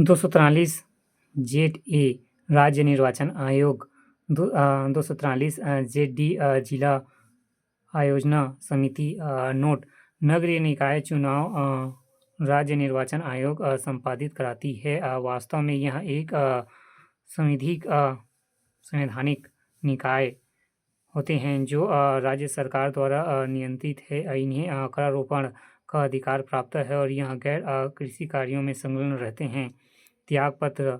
243 Z A राज्य निर्वाचन आयोग 243 जेड डी जिला आयोजना समिति नोट नगरीय निकाय चुनाव राज्य निर्वाचन आयोग संपादित कराती है। वास्तव में यह एक संवैधानिक निकाय होते हैं जो राज्य सरकार द्वारा नियंत्रित है। इन्हें करारोपण का अधिकार प्राप्त है और यह गैर कृषि कार्यों में संलग्न रहते हैं। त्यागपत्र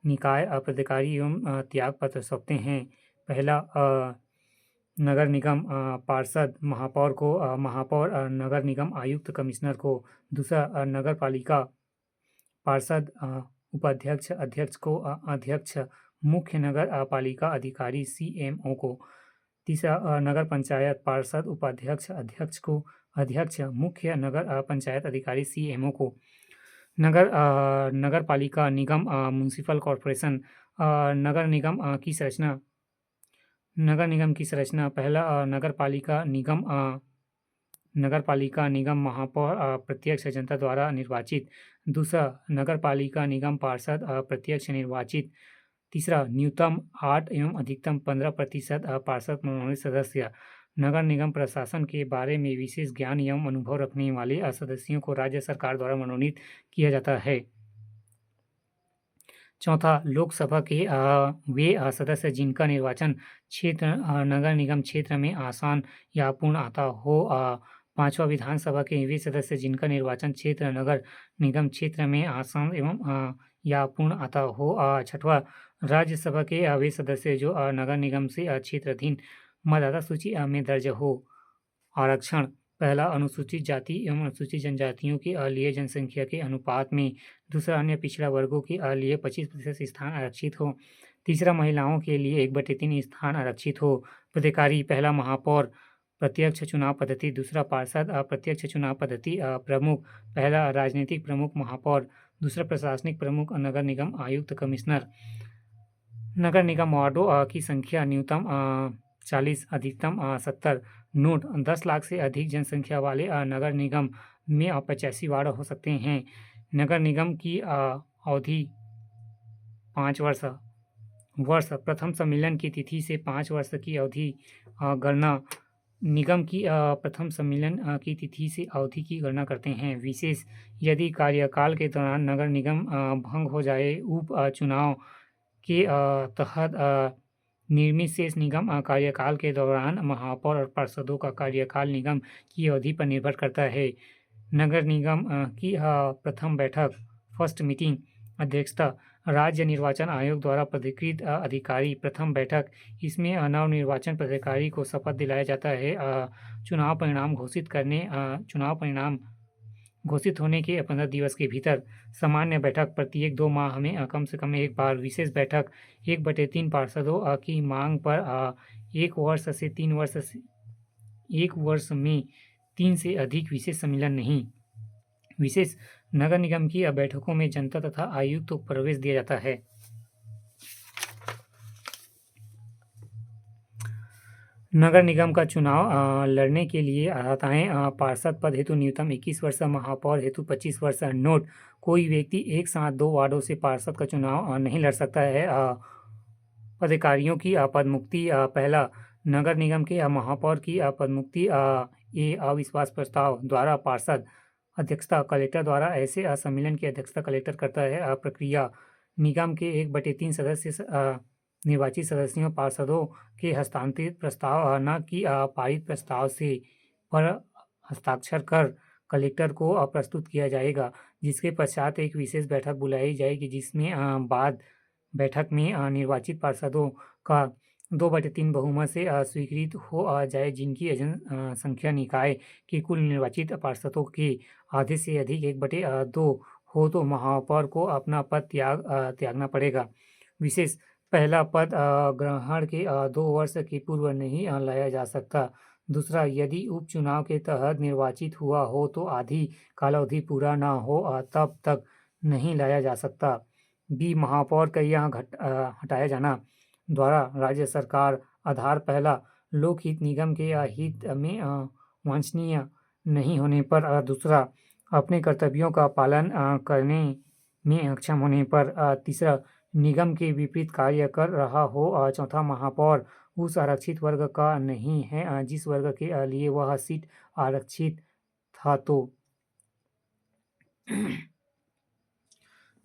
निकाय पदाधिकारी एवं त्यागपत्र सौंपते हैं। पहला नगर निगम पार्षद महापौर को महापौर नगर निगम आयुक्त कमिश्नर को। दूसरा नगर पालिका पार्षद उपाध्यक्ष अध्यक्ष को अध्यक्ष मुख्य नगर पालिका अधिकारी CMO को। तीसरा नगर पंचायत पार्षद उपाध्यक्ष अध्यक्ष को अध्यक्ष मुख्य नगर पंचायत अधिकारी CMO को। नगर पालिका निगम म्युनिसिपल कॉरपोरेशन नगर निगम की संरचना पहला नगर पालिका निगम महापौर प्रत्यक्ष जनता द्वारा निर्वाचित। दूसरा नगर पालिका निगम पार्षद प्रत्यक्ष निर्वाचित। तीसरा न्यूनतम 8 एवं अधिकतम 15% पार्षद मनोनीत सदस्य। नगर निगम प्रशासन के बारे में विशेष ज्ञान एवं अनुभव रखने वाले सदस्यों को राज्य सरकार द्वारा मनोनीत किया जाता है। चौथा लोकसभा के वे सदस्य जिनका निर्वाचन क्षेत्र नगर निगम क्षेत्र में आसान या पूर्ण आता हो। पांचवा विधानसभा के वे सदस्य जिनका निर्वाचन क्षेत्र नगर निगम क्षेत्र में आसान एवं या पूर्ण आता हो। छठवा राज्यसभा के वे सदस्य जो नगर निगम से क्षेत्राधीन मतदाता सूची में दर्ज हो। आरक्षण पहला अनुसूचित जाति एवं अनुसूचित जनजातियों के लिए जनसंख्या के अनुपात में। दूसरा अन्य पिछड़ा वर्गों के लिए 25% स्थान आरक्षित हो। तीसरा महिलाओं के लिए 1/3 स्थान आरक्षित हो। पदाधिकारी पहला महापौर प्रत्यक्ष चुनाव पद्धति। दूसरा पार्षद प्रत्यक्ष चुनाव पद्धति। प्रमुख पहला राजनीतिक प्रमुख महापौर। दूसरा प्रशासनिक प्रमुख नगर निगम आयुक्त कमिश्नर। नगर निगम वार्डों की संख्या न्यूनतम 40 अधिकतम 70। नोट 10 लाख से अधिक जनसंख्या वाले नगर निगम में 85 वार्ड हो सकते हैं। नगर निगम की अवधि 5 वर्ष प्रथम सम्मेलन की तिथि से 5 वर्ष की अवधि गणना निगम की प्रथम सम्मेलन की तिथि से अवधि की गणना करते हैं। विशेष यदि कार्यकाल के दौरान नगर निगम भंग हो जाए उप चुनाव के तहत निर्मित शेष निगम कार्यकाल के दौरान महापौर और पार्षदों का कार्यकाल निगम की अवधि पर निर्भर करता है। नगर निगम की प्रथम बैठक फर्स्ट मीटिंग अध्यक्षता राज्य निर्वाचन आयोग द्वारा पदकृत अधिकारी। प्रथम बैठक इसमें नवनिर्वाचन पदाधिकारी को शपथ दिलाया जाता है। चुनाव परिणाम घोषित होने के 15 दिवस के भीतर। सामान्य बैठक प्रत्येक 2 माह में कम से कम एक बार। विशेष बैठक 1/3 पार्षदों की मांग पर 1 वर्ष में 3 से अधिक विशेष सम्मेलन नहीं। विशेष नगर निगम की बैठकों में जनता तथा आयुक्त को प्रवेश दिया जाता है। नगर निगम का चुनाव लड़ने के लिए अर्हताएं पार्षद पद हेतु न्यूनतम 21 वर्ष, महापौर हेतु 25 वर्ष। नोट कोई व्यक्ति एक साथ 2 वार्डों से पार्षद का चुनाव नहीं लड़ सकता है। पदाधिकारियों की पदमुक्ति पहला नगर निगम के महापौर की पदमुक्ति अविश्वास प्रस्ताव द्वारा पार्षद अध्यक्षता कलेक्टर द्वारा ऐसे सम्मेलन की अध्यक्षता कलेक्टर करता है। प्रक्रिया निगम के 1/3 सदस्य निर्वाचित सदस्यों पार्षदों के हस्तांतरित प्रस्ताव न कि पारित प्रस्ताव से पर हस्ताक्षर कर कलेक्टर को प्रस्तुत किया जाएगा, जिसके पश्चात एक विशेष बैठक बुलाई जाएगी जिसमें बाद बैठक में निर्वाचित पार्षदों का 2/3 बहुमत से स्वीकृत हो जाए, जिनकी संख्या निकाय के कुल निर्वाचित पार्षदों के आधे से अधिक 1/2 हो तो महापौर को अपना पद त्यागना पड़ेगा। विशेष पहला पद ग्रहण के 2 वर्ष के पूर्व नहीं लाया जा सकता। दूसरा यदि उपचुनाव के तहत निर्वाचित हुआ हो तो आधी कालावधि पूरा न हो तब तक नहीं लाया जा सकता। बी महापौर का यह हटाया जाना द्वारा राज्य सरकार आधार पहला लोकहित निगम के हित में वांछनीय नहीं होने पर दूसरा अपने कर्तव्यों का पालन करने में अक्षम होने पर। तीसरा, निगम के विपरीत कार्य कर रहा हो। चौथा, महापौर उस आरक्षित वर्ग का नहीं है जिस वर्ग के लिए वह सीट आरक्षित था। तो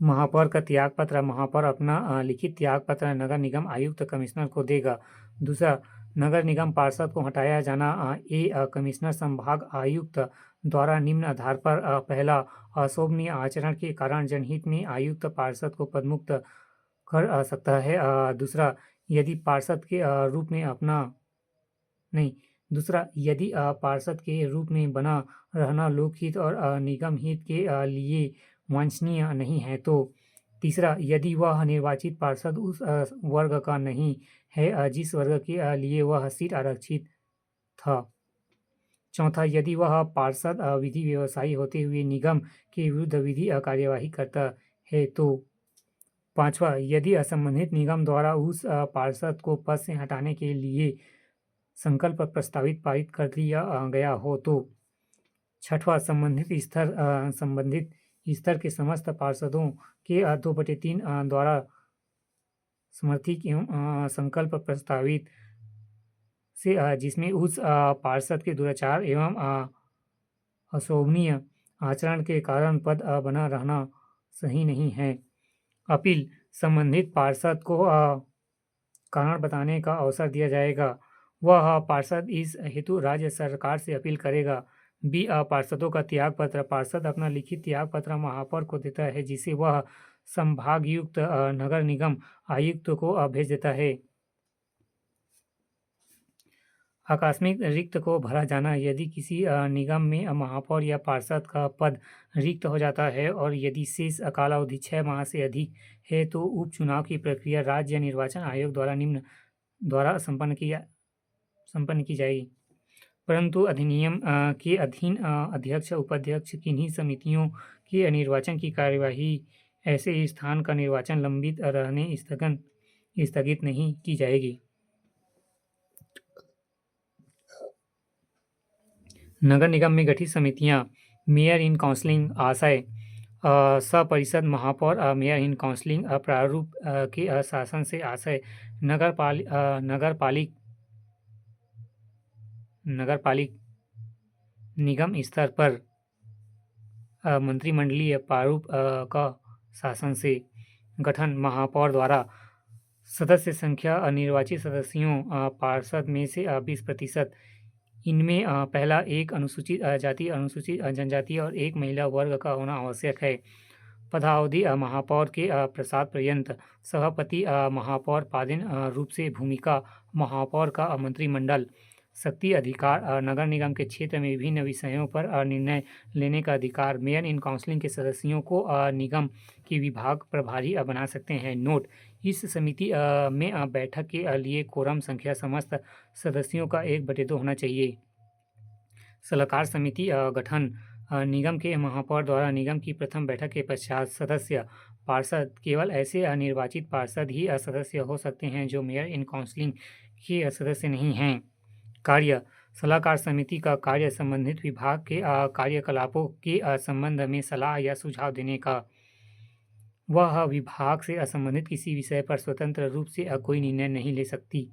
महापौर का त्यागपत्र। महापौर अपना लिखित त्यागपत्र नगर निगम आयुक्त कमिश्नर को देगा। दूसरा, नगर निगम पार्षद को हटाया जाना। कमिश्नर संभाग आयुक्त द्वारा निम्न आधार पर पहला, अशोभनीय आचरण के कारण जनहित में आयुक्त पार्षद को पदमुक्त कर सकता है। दूसरा, यदि पार्षद के रूप में अपना नहीं दूसरा, यदि पार्षद के रूप में बना रहना लोकहित और निगम हित के लिए वांछनीय नहीं है। तो तीसरा, यदि वह निर्वाचित पार्षद उस वर्ग का नहीं है जिस वर्ग के लिए वह सीट आरक्षित था। चौथा, यदि वह पार्षद विधि व्यवसायी होते हुए निगम के विरुद्ध विधि कार्यवाही करता है। तो पांचवा, यदि असंबंधित निगम द्वारा उस पार्षद को पद से हटाने के लिए संकल्प प्रस्तावित पारित कर दिया गया हो। तो छठवां, संबंधित स्तर के समस्त पार्षदों के 2/3 द्वारा समर्थित एवं संकल्प प्रस्तावित से जिसमें उस पार्षद के दुराचार एवं अशोभनीय आचरण के कारण पद बना रहना सही नहीं है। अपील, संबंधित पार्षद को कारण बताने का अवसर दिया जाएगा। वह पार्षद इस हेतु राज्य सरकार से अपील करेगा। बी, पार्षदों का त्याग पत्र। पार्षद अपना लिखित त्याग पत्र महापौर को देता है जिसे वह संभागयुक्त नगर निगम आयुक्त को भेज देता है। आकस्मिक रिक्त को भरा जाना। यदि किसी निगम में महापौर या पार्षद का पद रिक्त हो जाता है और यदि शेष कालावधि 6 माह से अधिक है तो उपचुनाव की प्रक्रिया राज्य निर्वाचन आयोग द्वारा निम्न द्वारा संपन्न की जाएगी। परंतु अधिनियम के अधीन अध्यक्ष उपाध्यक्ष किन्हीं समितियों के निर्वाचन की कार्यवाही ऐसे स्थान का निर्वाचन लंबित रहने स्थगित नहीं की जाएगी। नगर निगम में गठित समितियां। मेयर इन काउंसलिंग आशय सपरिषद महापौर मेयर इन काउंसलिंग प्रारूप के शासन से आशय नगरपालिक निगम स्तर पर मंत्रिमंडलीय प्रारूप का शासन से गठन। महापौर द्वारा सदस्य संख्या निर्वाचित सदस्यों पार्षद में से 20%। इनमें पहला, एक अनुसूचित जाति, अनुसूचित जनजाति और एक महिला वर्ग का होना आवश्यक है। पदावधि महापौर के प्रसाद पर्यंत। सभापति महापौर पादन रूप से भूमिका महापौर का मंत्रिमंडल। शक्ति अधिकार नगर निगम के क्षेत्र में विभिन्न विषयों पर निर्णय लेने का अधिकार। मेयर इन काउंसलिंग के सदस्यों को निगम के विभाग प्रभारी बना सकते हैं। नोट, इस समिति में बैठक के लिए कोरम संख्या समस्त सदस्यों का 1/2 होना चाहिए। सलाहकार समिति गठन। निगम के महापौर द्वारा निगम की प्रथम बैठक के पश्चात सदस्य पार्षद केवल ऐसे निर्वाचित पार्षद ही सदस्य हो सकते हैं जो मेयर इन काउंसलिंग के सदस्य नहीं हैं। कार्य। सलाहकार समिति का कार्य संबंधित विभाग के कार्यकलापों के संबंध में सलाह या सुझाव देने का। वह विभाग से संबंधित किसी विषय पर स्वतंत्र रूप से कोई निर्णय नहीं ले सकती।